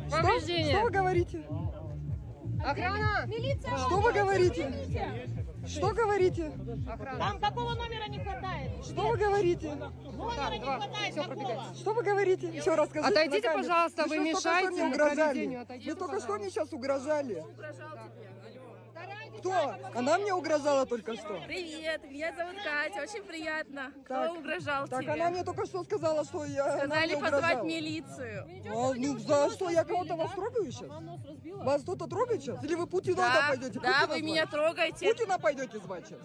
Что вы говорите? Охрана! Милиция! Что вы говорите? Что говорите? Там какого номера не хватает? Что вы говорите? Номера не хватает, какого? Что вы говорите? Еще раз скажите. Отойдите, на камеру. пожалуйста, вы что только что мешаете мне угрожали. проведению. Отойдите, Вы только что пожалуйста. мне сейчас угрожали. Кто? Она мне угрожала только что. Привет, меня зовут Катя, очень приятно. Так, Кто угрожал Так тебе? она мне только что сказала, что она Сказали мне позвать угрожала. милицию. Ну за что? Я кого-то вас трогаю сейчас? Вас кто-то трогает сейчас? Или вы Путина Да, пойдете? да, Путина вы звать? меня трогаете. Путина пойдете звать сейчас?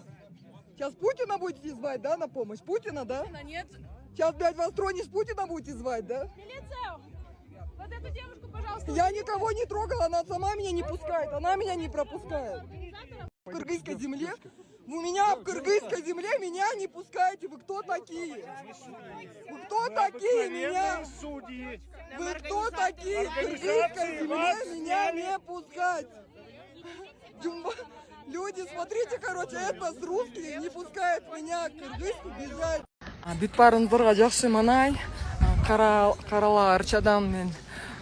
Сейчас Путина будете звать, да, на помощь? Путина, да? Но нет. Сейчас, блядь, вас тронешь, Путина будете звать, да? Милицию! Вот эту девушку, пожалуйста. Я никого не трогала, она сама меня не пускает, она меня не пропускает. В кыргызской земле? У меня в кыргызской земле меня не пускаете. Вы кто такие? Вы кто такие меня? Вы кто такие? В кыргызской земле меня не пускать. Люди, смотрите, короче, это с русские не пускает меня к кыргызку бежать. Бүт барыңызға жақсы манай, Карала Арчадан мен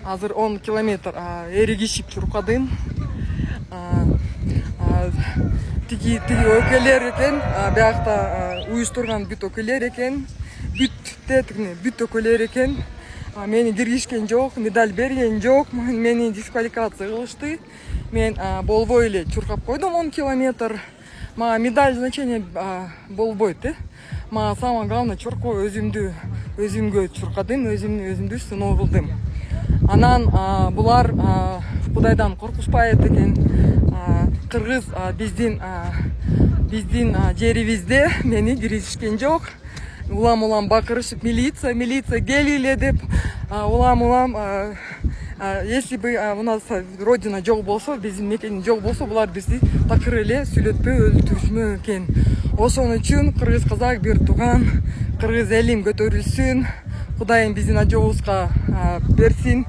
азыр 10 километр эригишип чуркадым. Тиги өкелер екен, биякта уюштурган бүт өкелер екен, бүт өкелер екен. Мени киргишкен жок, медаль берген жок, мени дисквалификация кылышты. Мен болбой эле чуркап койдум 10 километр. Мага медаль значение болбойт, Мага самое главное чуркоо өзүмгө чуркадым, өзүмдү сыноо кылдым. Анан булар Кудайдан коркушпайт экен. Кыргыз биздин жерибизде мени киргизишкен жок. Улам бакырышып милиция келиле деп улам если бы у нас родина жок болсо, биздин мекен жок болсо, булар бизди такыр эле сүйлөтпөй өлтүрүшмөк экен. Ошон үчүн кыргыз казак бир тууган, кыргыз элим көтөрүлсүн. Кудайым биздин ажообузга берсин.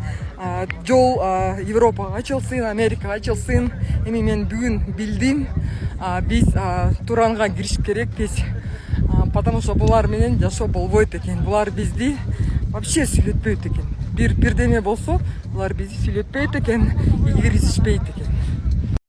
Жол Европага ачылсын, Америкага ачылсын. Эми мен бүгүн билдим, биз Туранга киришип керекпиз. Потому что булар менен жашоо болбойт экен. Булар бизди вообще сүйлөтпөйт экен. Бирдеме болсо, булар бизди сүйлөтпөйт экен, киргизишпейт экен.